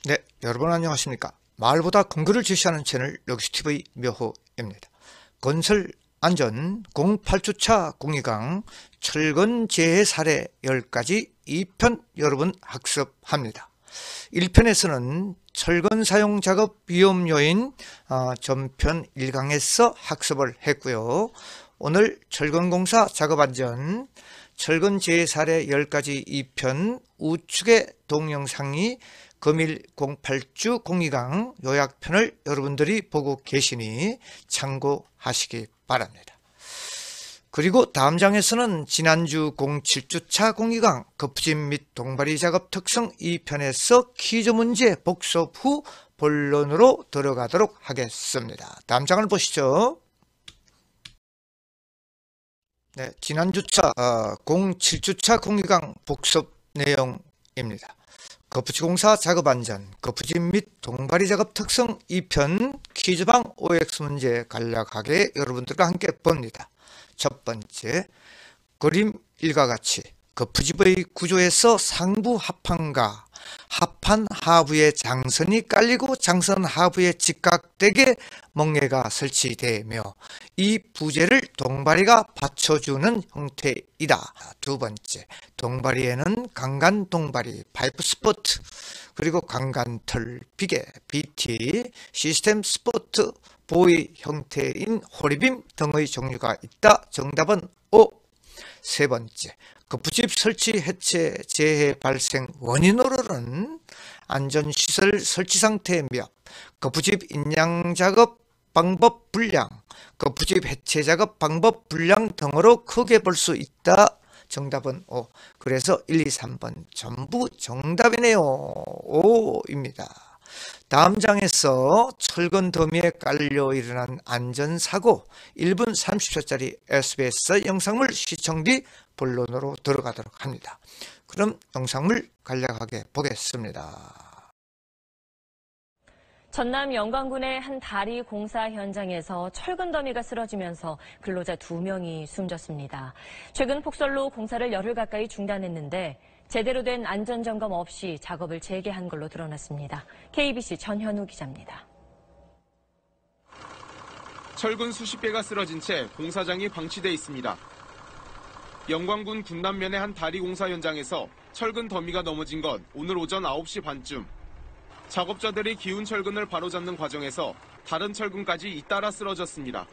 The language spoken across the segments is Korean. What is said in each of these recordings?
네, 여러분 안녕하십니까. 말보다 근거를 제시하는 채널 럭시TV 묘호입니다. 건설 안전 08주차 공익강 철근 재해 사례 10가지 2편 여러분 학습합니다. 1편에서는 철근 사용 작업 위험 요인 전편 1강에서 학습을 했고요. 오늘 철근 공사 작업 안전 철근 재해 사례 10가지 2편 우측의 동영상이 금일 08주 공익강 요약편을 여러분들이 보고 계시니 참고하시기 바랍니다. 그리고 다음 장에서는 지난주 07주차 공익강 거푸집 및 동바리 작업 특성 2편에서 퀴즈 문제 복습 후 본론으로 들어가도록 하겠습니다. 다음 장을 보시죠. 네, 지난주차 07주차 공익강 복습 내용입니다. 거푸집공사 작업안전, 거푸집 및 동바리 작업 특성 2편 퀴즈방 OX 문제 간략하게 여러분들과 함께 봅니다. 첫 번째, 그림 1과 같이 거푸집의 구조에서 상부 합판과 합판 하부에 장선이 깔리고 장선 하부에 직각되게 멍에가 설치되며 이 부재를 동바리가 받쳐주는 형태이다. 두 번째, 동바리에는 강간 동바리, 파이프 스포트, 그리고 강간털, 비계, BT, 시스템 스포트, 보이 형태인 호리빔 등의 종류가 있다. 정답은 O. 세 번째, 거푸집 설치 해체 재해 발생 원인으로는 안전시설 설치 상태 몇, 거푸집 인양 작업 방법 불량, 거푸집 해체 작업 방법 불량 등으로 크게 볼 수 있다. 정답은 O. 그래서 1, 2, 3번 전부 정답이네요. O입니다. 다음 장에서 철근 더미에 깔려 일어난 안전사고 1분 30초짜리 SBS 영상물 시청 뒤 본론으로 들어가도록 합니다. 그럼 영상물 간략하게 보겠습니다. 전남 영광군의 한 다리 공사 현장에서 철근 더미가 쓰러지면서 근로자 2명이 숨졌습니다. 최근 폭설로 공사를 열흘 가까이 중단했는데 제대로 된 안전점검 없이 작업을 재개한 걸로 드러났습니다. KBC 전현우 기자입니다. 철근 수십 개가 쓰러진 채 공사장이 방치돼 있습니다. 영광군 군남면의 한 다리 공사 현장에서 철근 더미가 넘어진 건 오늘 오전 9시 반쯤. 작업자들이 기운 철근을 바로잡는 과정에서 다른 철근까지 잇따라 쓰러졌습니다.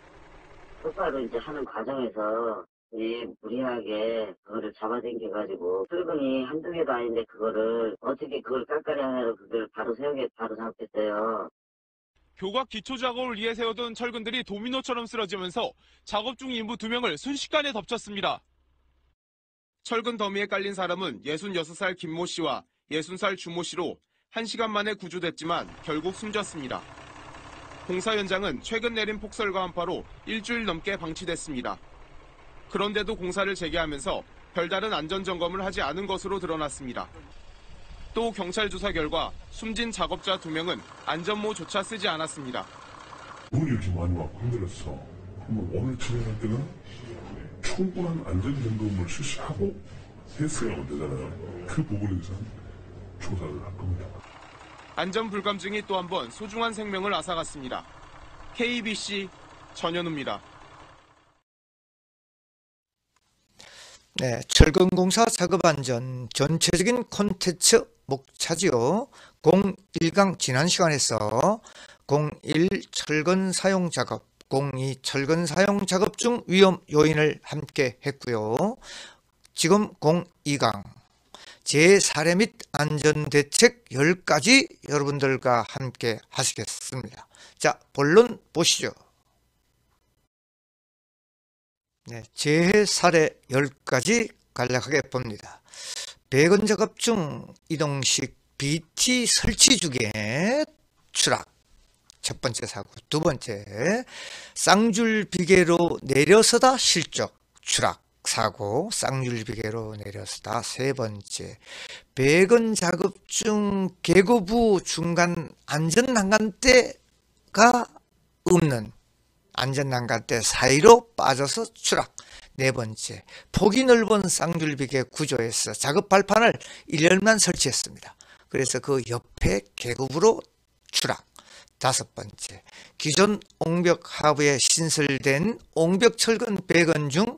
폭발을 이제 하는 과정에서 무리하게 그거를 잡아당겨가지고 철근이 한두 개도 아닌데 그거를 어떻게 그걸 깎아야 하냐고 그걸 바로 작업했어요. 교각 기초 작업을 위해 세워둔 철근들이 도미노처럼 쓰러지면서 작업 중 인부 2명을 순식간에 덮쳤습니다. 철근 더미에 깔린 사람은 66살 김모 씨와 60살 주모 씨로 1시간 만에 구조됐지만 결국 숨졌습니다. 공사 현장은 최근 내린 폭설과 한파로 일주일 넘게 방치됐습니다. 그런데도 공사를 재개하면서 별다른 안전점검을 하지 않은 것으로 드러났습니다. 또 경찰 조사 결과 숨진 작업자 2명은 안전모조차 쓰지 않았습니다. 운이 이렇게 많이 왔고 힘들었어. 그러면 오늘 진행할 때는 충분한 안전점검을 실시하고 했어야 되잖아요. 그 부분에 대해서는 조사를 할 겁니다. 안전불감증이 또 한 번 소중한 생명을 앗아갔습니다. KBC 전현우입니다. 네, 철근공사 작업안전 전체적인 콘텐츠 목차지요. 01강 지난 시간에서 01 철근 사용 작업, 02 철근 사용 작업 중 위험 요인을 함께 했고요. 지금 02강 재사례 및 안전대책 10가지 여러분들과 함께 하시겠습니다. 자, 본론 보시죠. 네, 재해 사례 10가지 간략하게 봅니다. 배건 작업 중 이동식 BT 설치 중에 추락. 첫 번째 사고. 두 번째, 쌍줄 비계로 내려서다 실적 추락 사고. 쌍줄 비계로 내려서다. 세 번째, 배건 작업 중 계고부 중간 안전난간대가 없는 안전난간대 사이로 빠져서 추락. 네 번째, 폭이 넓은 쌍줄비계 구조에서 작업 발판을 일렬만 설치했습니다. 그래서 그 옆에 계급으로 추락. 5번째, 기존 옹벽 하부에 신설된 옹벽 철근 100원 중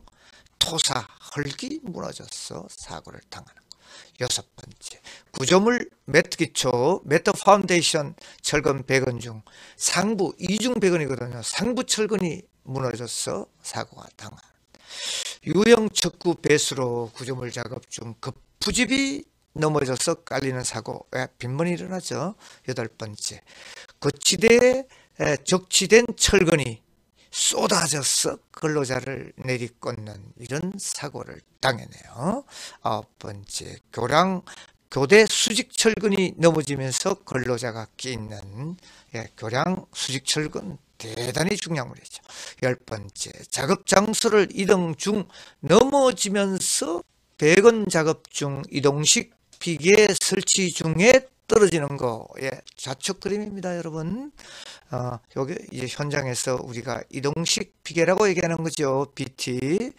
토사 헐기 무너져서 사고를 당하는 것. 6번째, 구조물 매트 기초 매트 파운데이션 철근 100원 중 상부 이중 100원이거든요. 상부 철근이 무너져서 사고가 당한. 유형 척구 배수로 구조물 작업 중 급부집이 넘어져서 깔리는 사고가 빈번히 일어나죠. 8번째, 거치대에 적치된 철근이 쏟아져서 근로자를 내리꽂는 이런 사고를 당해내요. 9번째, 교대 수직 철근이 넘어지면서 근로자가 끼있는 교량 수직 철근 대단히 중요한 물이죠. 10번째, 작업 장소를 이동 중 넘어지면서 100원 작업 중 이동식 비계 설치 중에 떨어지는 거. 좌측 그림입니다, 여러분. 여기 이제 현장에서 우리가 이동식 비계라고 얘기하는 거죠. BT.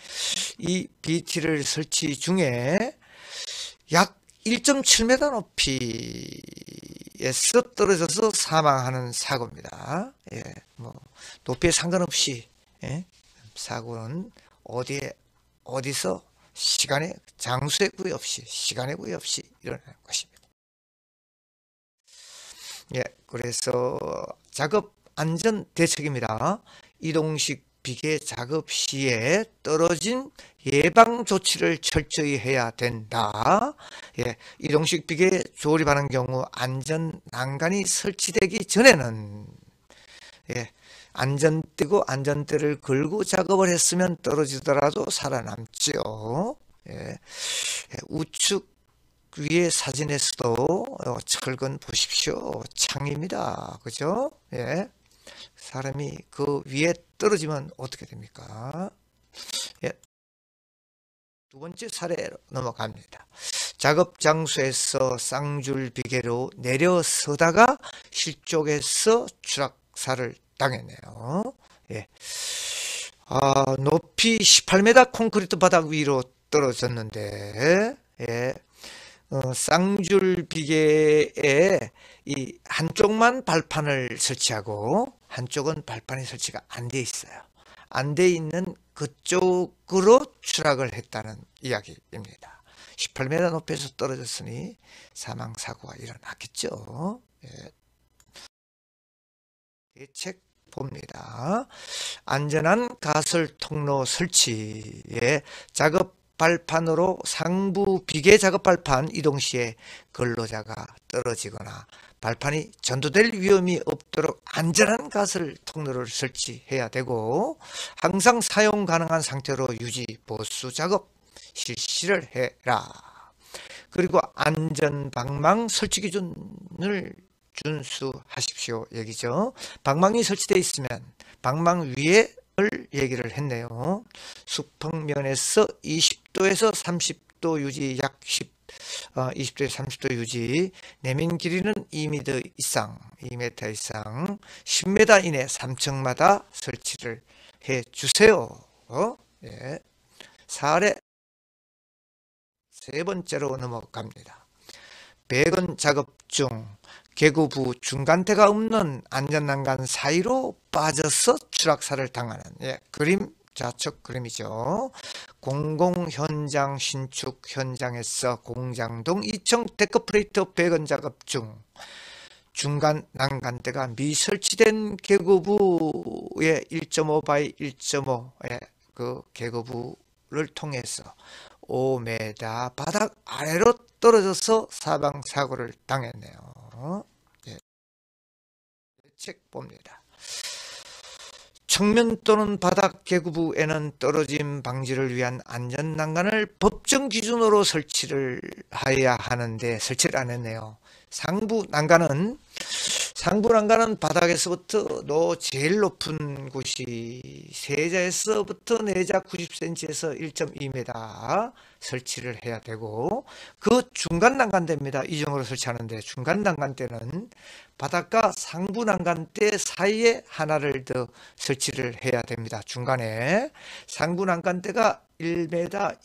이 BT를 설치 중에 약 1.7m 높이에서 떨어져서 사망하는 사고입니다. 높이에 상관없이 사고는 어디서 시간에 장소에 구애 없이 시간에 구애 없이 일어나는 것입니다. 그래서 작업 안전 대책입니다. 이동식 비계 작업 시에 떨어진 예방 조치를 철저히 해야 된다. 이동식 비계 조립하는 경우 안전 난간이 설치되기 전에는 안전띠고 안전대를 걸고 작업을 했으면 떨어지더라도 살아남지요. 우측 위에 사진에서도 철근 보십시오. 창입니다. 그죠? 사람이 그 위에 떨어지면 어떻게 됩니까? 두 번째 사례로 넘어갑니다. 작업 장소에서 쌍줄 비계로 내려서다가 실족해서 추락사를 당했네요. 높이 18m 콘크리트 바닥 위로 떨어졌는데 쌍줄 비계에 이 한쪽만 발판을 설치하고 한쪽은 발판이 설치가 안 돼 있어요. 안 돼 있는 그쪽으로 추락을 했다는 이야기입니다. 18m 높이에서 떨어졌으니 사망사고가 일어났겠죠. 대책 봅니다. 안전한 가설 통로 설치에 작업 발판으로 상부 비계 작업 발판 이동 시에 근로자가 떨어지거나 발판이 전도될 위험이 없도록 안전한 가설 통로를 설치해야 되고 항상 사용 가능한 상태로 유지 보수 작업 실시를 해라. 그리고 안전 방망 설치 기준을 준수하십시오 얘기죠. 방망이 설치되어 있으면 방망 위에 얘기를 했네요. 수평면에서 20도에서 30도 유지, 약 20도에서 30도 유지, 내면 길이는 2m 이상, 10m 이내 3층마다 설치를 해 주세요. 사례 세 번째로 넘어갑니다. 100원 작업 중 계구부 중간대가 없는 안전난간 사이로 빠져서 추락사를 당하는 그림 좌측 그림이죠. 공공현장 신축 현장에서 공장동 2층 데크플레이트 100원 작업 중 중간 난간대가 미설치된 계구부의 1.5 x 1.5의 그 계구부를 통해서 5m 바닥 아래로 떨어져서 사망사고를 당했네요. 책 봅니다. 측면 또는 바닥 계구부에는 떨어짐 방지를 위한 안전난간을 법정 기준으로 설치를 해야 하는데 설치를 안 했네요. 상부 난간은 바닥에서부터 제일 높은 곳이 세자에서부터 내자 90cm에서 1.2m 설치를 해야 되고 그 중간 난간대입니다. 이중으로 설치하는데 중간 난간대는 바닥과 상부 난간대 사이에 하나를 더 설치를 해야 됩니다. 중간에 상부 난간대가 1m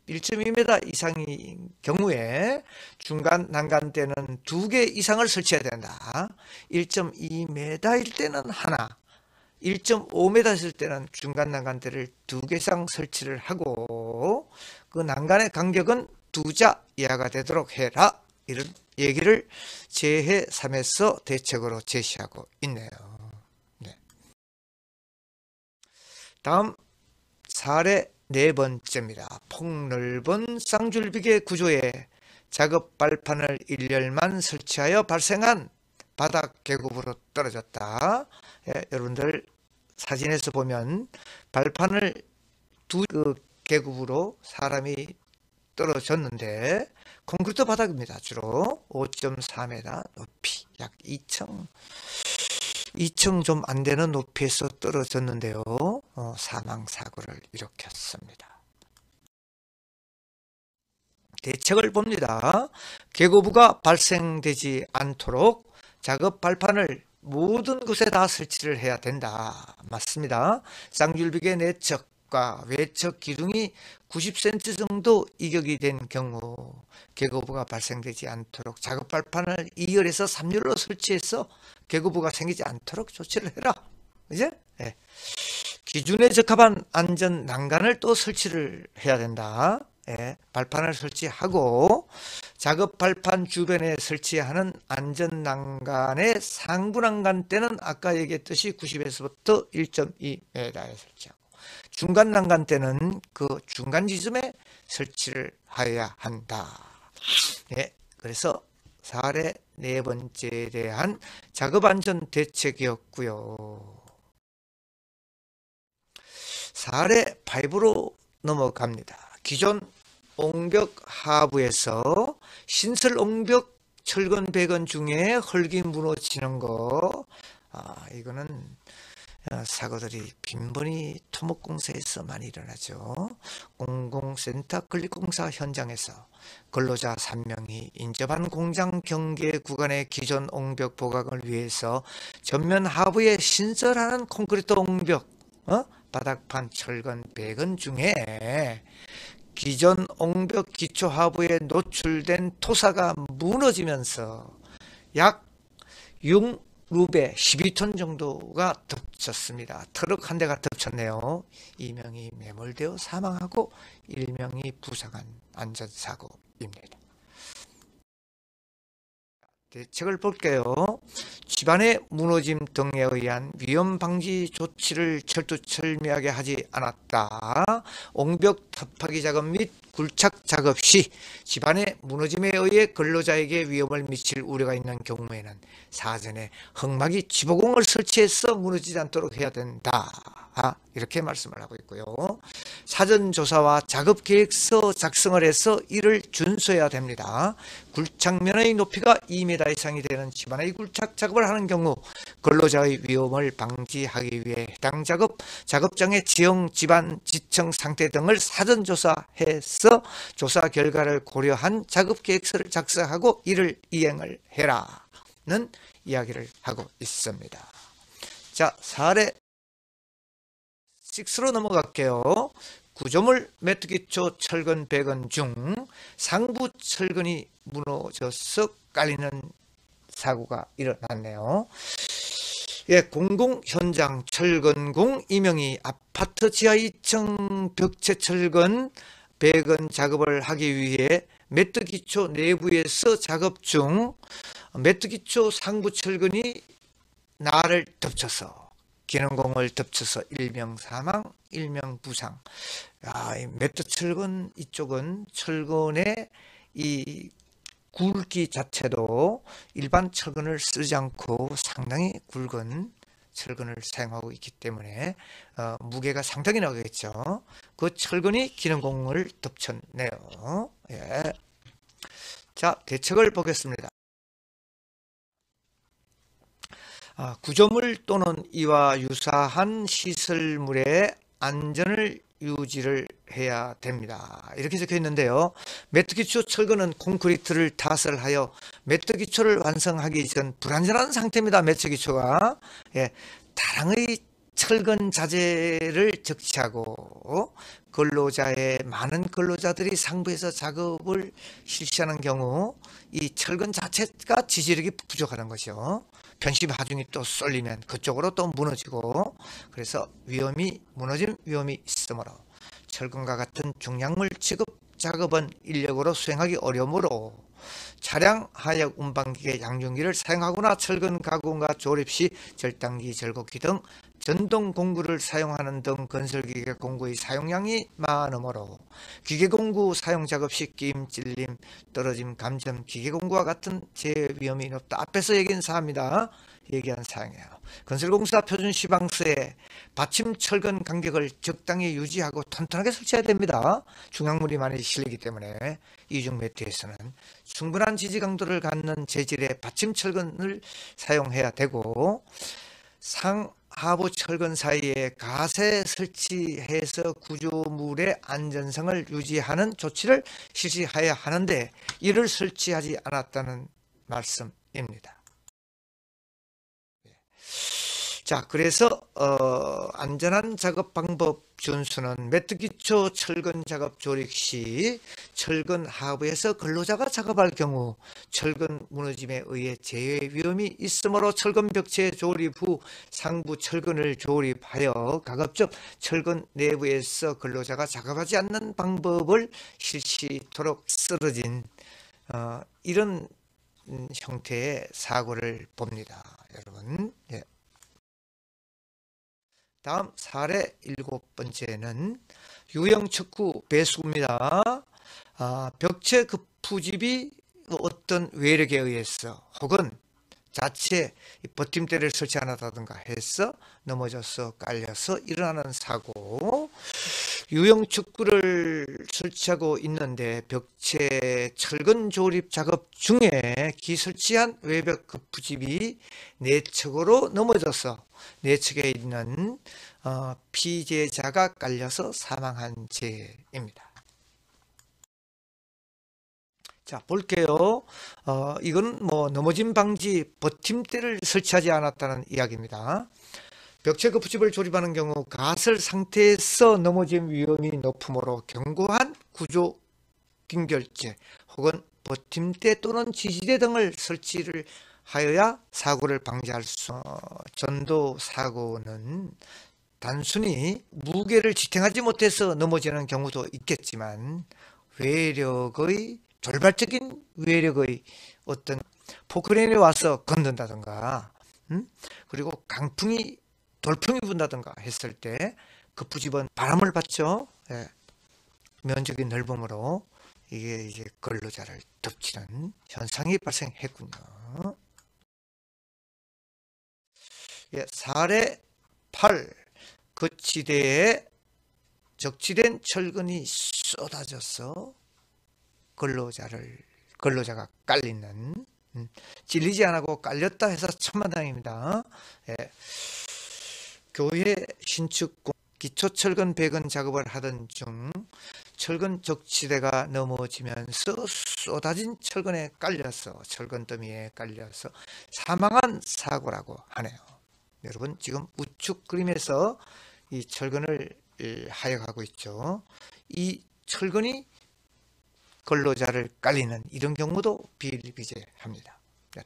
1.2m 이상인 경우에 중간 난간대는 2개 이상을 설치해야 된다. 1.2m일 때는 하나, 1.5m일 때는 중간 난간대를 2개 이상 설치를 하고 그 난간의 간격은 2자 이하가 되도록 해라. 이런 얘기를 재해 3에서 대책으로 제시하고 있네요. 네. 다음 사례 네 번째입니다. 폭넓은 쌍줄비계 구조에 작업 발판을 일렬만 설치하여 발생한 바닥 계급으로 떨어졌다. 예, 여러분들 사진에서 보면 발판을 두 계급으로 사람이 떨어졌는데 콘크리트 바닥입니다. 주로 5.4m 높이 약 2층 좀 안 되는 높이에서 떨어졌는데요. 사망사고를 일으켰습니다. 대책을 봅니다. 계고부가 발생되지 않도록 작업 발판을 모든 곳에 다 설치를 해야 된다. 맞습니다. 쌍줄비계 내측과 외측 기둥이 90cm 정도 이격이 된 경우 계고부가 발생되지 않도록 작업 발판을 2열에서 3열로 설치해서 계고부가 생기지 않도록 조치를 해라. 이제 네. 기준에 적합한 안전 난간을 또 설치를 해야 된다. 네. 발판을 설치하고 작업 발판 주변에 설치하는 안전 난간의 상부 난간대는 아까 얘기했듯이 90에서부터 1.2m에 설치하고 중간 난간대는 그 중간 지점에 설치를 해야 한다. 네. 그래서 사례 네 번째에 대한 작업안전 대책이었고요. 사례 5로 넘어갑니다. 기존 옹벽 하부에서 신설 옹벽 철근 배건 중에 흙이 무너지는 거, 이거는 사고들이 빈번히 토목공사에서 많이 일어나죠. 공공센터 건립공사 현장에서 근로자 3명이 인접한 공장 경계 구간의 기존 옹벽 보강을 위해서 전면 하부에 신설하는 콘크리트 옹벽, 바닥판 철근 배건 중에 기존 옹벽 기초 하부에 노출된 토사가 무너지면서 약 6루베 12톤 정도가 덮쳤습니다. 트럭 한 대가 덮쳤네요. 2명이 매몰되어 사망하고 1명이 부상한 안전사고입니다. 대책을 볼게요. 집안의 무너짐 등에 의한 위험 방지 조치를 철두철미하게 하지 않았다. 옹벽 타파기 작업 및 굴착 작업 시 집안의 무너짐에 의해 근로자에게 위험을 미칠 우려가 있는 경우에는 사전에 흙막이 지보공을 설치해서 무너지지 않도록 해야 된다. 이렇게 말씀을 하고 있고요. 사전조사와 작업계획서 작성을 해서 이를 준수해야 됩니다. 굴착면의 높이가 2m 이상이 되는 집안의 굴착 작업을 하는 경우 근로자의 위험을 방지하기 위해 해당 작업장의 지형, 집안, 지층 상태 등을 사전조사해서 조사 결과를 고려한 작업계획서를 작성하고 이를 이행을 해라는 이야기를 하고 있습니다. 자, 사례 6로 넘어갈게요. 구조물 매트 기초 철근 배건 중 상부 철근이 무너져서 깔리는 사고가 일어났네요. 예, 공공 현장 철근공 2명이 아파트 지하 2층 벽체 철근 배건 작업을 하기 위해 매트 기초 내부에서 작업 중 매트 기초 상부 철근이 나를 덮쳐서 기능공을 덮쳐서 1명 사망, 1명 부상. 이 매트 철근 이쪽은 철근의 이 굵기 자체도 일반 철근을 쓰지 않고 상당히 굵은 철근을 사용하고 있기 때문에 무게가 상당히 나겠죠. 그 철근이 기능공을 덮쳤네요. 예. 자, 대책을 보겠습니다. 구조물 또는 이와 유사한 시설물의 안전을 유지를 해야 됩니다. 이렇게 적혀 있는데요. 매트 기초 철근은 콘크리트를 탓을 하여 매트 기초를 완성하기 전 불안전한 상태입니다. 매트 기초가. 예, 다량의 철근 자재를 적치하고 근로자의 많은 근로자들이 상부에서 작업을 실시하는 경우 이 철근 자체가 지지력이 부족하는 것이요. 편심 하중이 또 쏠리면 그쪽으로 또 무너지고, 그래서 무너짐 위험이 있으므로 철근과 같은 중량물 취급 작업은 인력으로 수행하기 어려우므로 차량, 하역, 운반기계, 양중기를 사용하거나 철근 가공과 조립 시 절단기, 절곡기 등 전동 공구를 사용하는 등 건설기계 공구의 사용량이 많으므로 기계공구 사용 작업 시 끼임, 찔림, 떨어짐, 감점, 기계공구와 같은 재해 위험이 높다. 앞에서 얘기한 사항이에요. 건설공사 표준 시방서에 받침 철근 간격을 적당히 유지하고 튼튼하게 설치해야 됩니다. 중량물이 많이 실리기 때문에 이중 매트에서는 충분한 지지 강도를 갖는 재질의 받침 철근을 사용해야 되고, 상하부 철근 사이에 가세 설치해서 구조물의 안전성을 유지하는 조치를 실시해야 하는데 이를 설치하지 않았다는 말씀입니다. 자, 그래서 안전한 작업 방법 준수는 매트 기초 철근 작업 조립 시 철근 하부에서 근로자가 작업할 경우 철근 무너짐에 의해 재해 위험이 있으므로 철근 벽체 조립 후 상부 철근을 조립하여 가급적 철근 내부에서 근로자가 작업하지 않는 방법을 실시토록 쓰러진 이런 형태의 사고를 봅니다. 여러분. 예. 다음 사례 7번째는 유형 척후 배수구입니다. 벽체 급부집이 어떤 외력에 의해서 혹은 자체 버팀대를 설치 안 하다든가 해서 넘어져서 깔려서 일어나는 사고. 유형 척구를 설치하고 있는데 벽체 철근 조립 작업 중에 기설치한 외벽 급부집이 내측으로 넘어져서 내측에 있는 피해자가 깔려서 사망한 재입니다. 자, 볼게요. 이건 넘어짐 방지 버팀대를 설치하지 않았다는 이야기입니다. 벽체 급부집을 조립하는 경우 가설 상태에서 넘어짐 위험이 높으므로 견고한 구조 긴결제 혹은 버팀대 또는 지지대 등을 설치를 하여야 사고를 방지할 수. 전도 사고는 단순히 무게를 지탱하지 못해서 넘어지는 경우도 있겠지만 돌발적인 외력의 어떤 포크레인이 와서 건든다든가, 그리고 돌풍이 분다든가 했을 때 급부집은 바람을 받죠. 예. 면적이 넓으므로 이게 이제 근로자를 덮치는 현상이 발생했군요. 예, 사례 8. 거치대에 적치된 철근이 쏟아져서 근로자가 깔리는, 찔리지 않고 깔렸다 해서 천만다행입니다. 예. 교회 신축 기초철근 배근 작업을 하던 중 철근 적치대가 넘어지면서 쏟아진 철근에 깔려서 철근 더미에 깔려서 사망한 사고라고 하네요. 여러분, 지금 우측 그림에서 이 철근을 하역하고 있죠. 이 철근이 근로자를 깔리는 이런 경우도 비일비재합니다.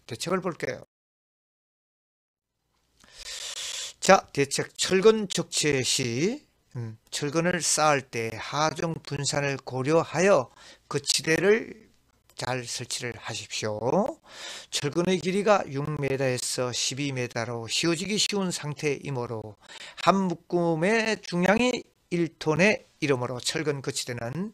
대책을 볼게요. 자, 대책. 철근 적치 시 철근을 쌓을 때 하중 분산을 고려하여 거치대를 잘 설치를 하십시오. 철근의 길이가 6m에서 12m로 휘어지기 쉬운 상태이므로 한 묶음의 중량이 1톤에 이르므로 철근 거치대는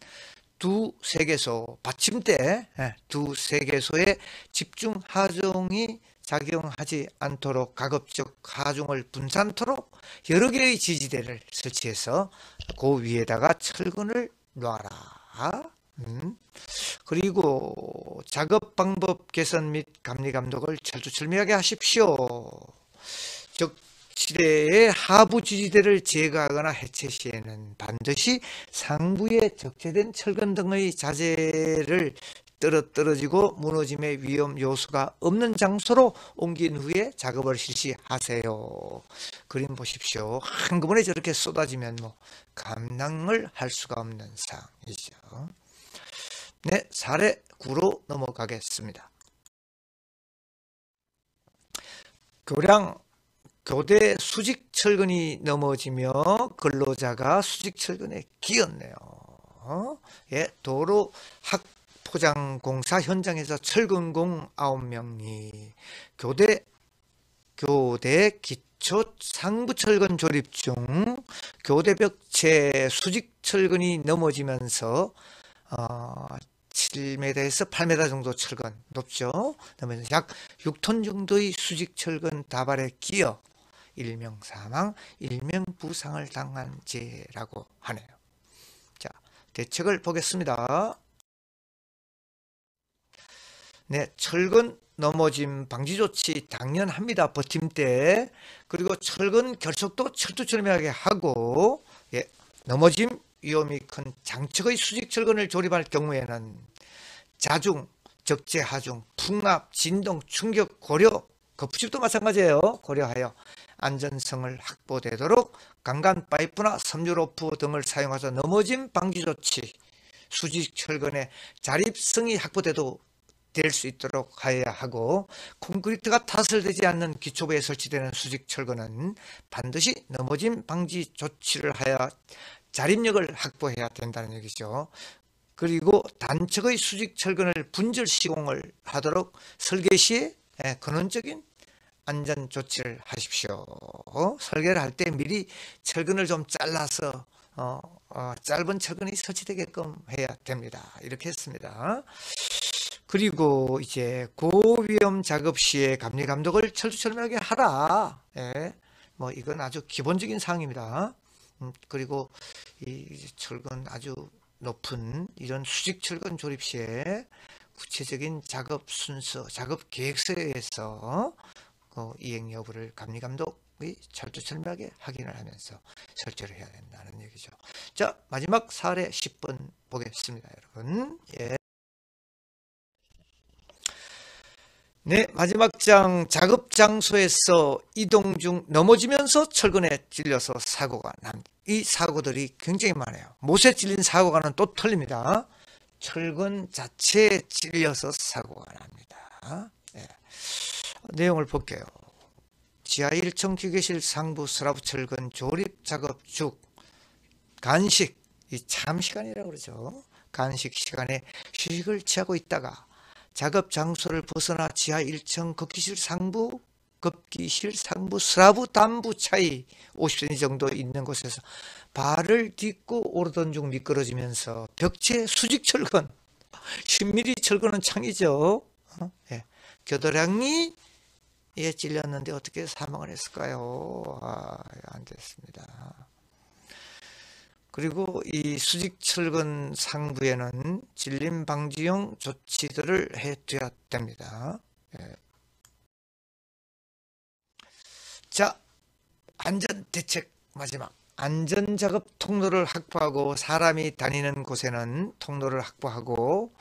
두세 개소 받침대, 두세 개소의 집중 하중이 작용하지 않도록 가급적 하중을 분산토록 여러 개의 지지대를 설치해서 그 위에다가 철근을 놔라. 그리고 작업 방법 개선 및 감리 감독을 철두철미하게 하십시오. 적치대의 하부 지지대를 제거하거나 해체 시에는 반드시 상부에 적재된 철근 등의 자재를 떨어지고 무너짐의 위험 요소가 없는 장소로 옮긴 후에 작업을 실시하세요. 그림 보십시오. 한꺼번에 저렇게 쏟아지면 뭐 감당을 할 수가 없는 상황이죠. 네, 사례 9로 넘어가겠습니다. 교대 수직 철근이 넘어지며 근로자가 수직 철근에 끼었네요. 예, 도로 학포장 공사 현장에서 철근공 9명이 교대 기초 상부 철근 조립 중 교대벽체 수직 철근이 넘어지면서 7m에서 8m 정도 철근 높죠. 그러면 약 6톤 정도의 수직 철근 다발에 끼어 1명 사망, 1명 부상을 당한 죄라고 하네요. 자, 대책을 보겠습니다. 네, 철근 넘어짐 방지 조치 당연합니다. 버팀대. 그리고 철근 결속도 철두철미하게 하고, 예, 넘어짐 위험이 큰 장척의 수직 철근을 조립할 경우에는 자중, 적재, 하중, 풍압, 진동, 충격 고려, 거푸집도 마찬가지예요. 고려하여 안전성을 확보되도록 강간 파이프나 섬유 로프 등을 사용해서 넘어짐 방지 조치, 수직 철근의 자립성이 확보돼도 될 수 있도록 하여야 하고, 콘크리트가 타설되지 않는 기초부에 설치되는 수직 철근은 반드시 넘어짐 방지 조치를 하여 자립력을 확보해야 된다는 얘기죠. 그리고 단척의 수직 철근을 분절 시공을 하도록 설계 시에 근원적인 안전 조치를 하십시오. 설계를 할 때 미리 철근을 좀 잘라서 짧은 철근이 설치되게끔 해야 됩니다. 이렇게 했습니다. 그리고 이제 고위험 작업 시에 감리 감독을 철두철미하게 하라. 예, 뭐 이건 아주 기본적인 사항입니다. 그리고 이 철근 아주 높은 이런 수직 철근 조립 시에 구체적인 작업 순서, 작업 계획서에 의해서 이행 여부를 감리 감독이 철두철미하게 확인을 하면서 설치를 해야 된다는 얘기죠. 자, 마지막 사례 10번 보겠습니다, 여러분. 예. 네, 마지막 장, 작업 장소에서 이동 중 넘어지면서 철근에 찔려서 사고가 납니다. 이 사고들이 굉장히 많아요. 못에 찔린 사고가는 또 틀립니다. 철근 자체에 찔려서 사고가 납니다. 네. 내용을 볼게요. 지하 1층 기계실 상부 슬라브 철근 조립 작업 중 간식, 이 참 시간이라고 그러죠. 간식 시간에 휴식을 취하고 있다가 작업 장소를 벗어나 지하 1층 급기실 상부 슬라브 단부 차이 50cm 정도 있는 곳에서 발을 딛고 오르던 중 미끄러지면서 벽체 수직 철근 10mm 철근은 창이죠. 예. 겨드랑이에 찔렸는데 어떻게 사망을 했을까요? 안 됐습니다. 그리고 이 수직 철근 상부에는 찔림 방지용 조치들을 해둬야 됩니다. 예. 자, 안전 대책 마지막. 안전 작업 통로를 확보하고 사람이 다니는 곳에는 통로를 확보하고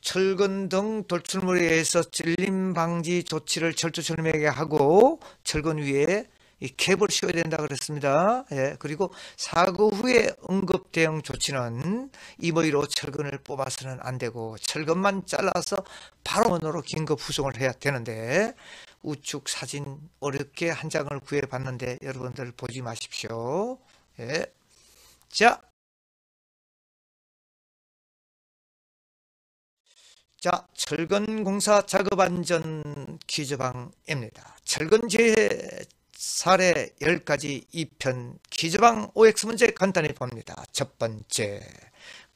철근 등 돌출물에 의해서 찔림 방지 조치를 철두철미하게 하고 철근 위에 이 캡을 씌워야 된다 그랬습니다. 예, 그리고 사고 후에 응급 대응 조치는 임의로 철근을 뽑아서는 안 되고 철근만 잘라서 바로 원으로 긴급 후송을 해야 되는데 우측 사진 어렵게 한 장을 구해봤는데 여러분들 보지 마십시오. 예. 자, 철근 공사 작업 안전 퀴즈방입니다. 철근 재해 사례 10가지 2편 퀴즈방 OX 문제 간단히 봅니다. 첫 번째,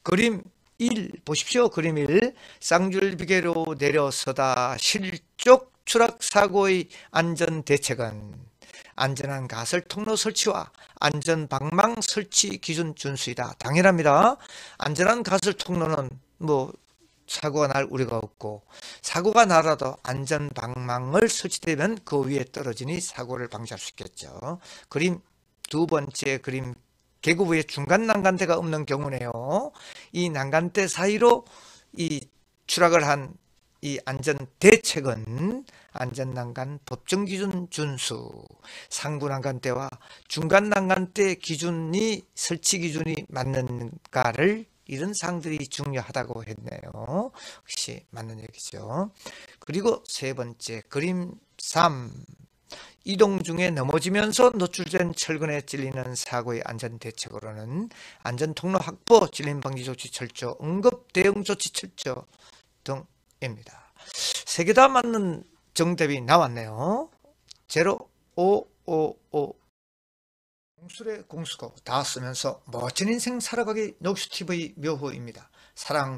그림 1 보십시오. 그림 1, 쌍줄비계로 내려서다 실족 추락 사고의 안전 대책은 안전한 가설 통로 설치와 안전 방망 설치 기준 준수이다. 당연합니다. 안전한 가설 통로는 뭐 사고가 날 우려가 없고, 사고가 나라도 안전 방망을 설치되면 그 위에 떨어지니 사고를 방지할 수 있겠죠. 그림 두 번째, 그림 계곡 위에 중간 난간대가 없는 경우네요. 이 난간대 사이로 이 추락을 한 이 안전대책은 안전난간 법정기준 준수, 상부난간대와 중간난간대 기준이 설치 기준이 맞는가를 이런 사항들이 중요하다고 했네요. 역시 맞는 얘기죠. 그리고 세 번째 그림 3. 이동 중에 넘어지면서 노출된 철근에 찔리는 사고의 안전대책으로는 안전통로 확보, 찔림 방지 조치 철저, 응급 대응 조치 철저 등입니다. 세 개 다 맞는 정답이 나왔네요. 0555 공술의 공수고 다 쓰면서 멋진 인생 살아가기 녹슈TV 묘호입니다. 사랑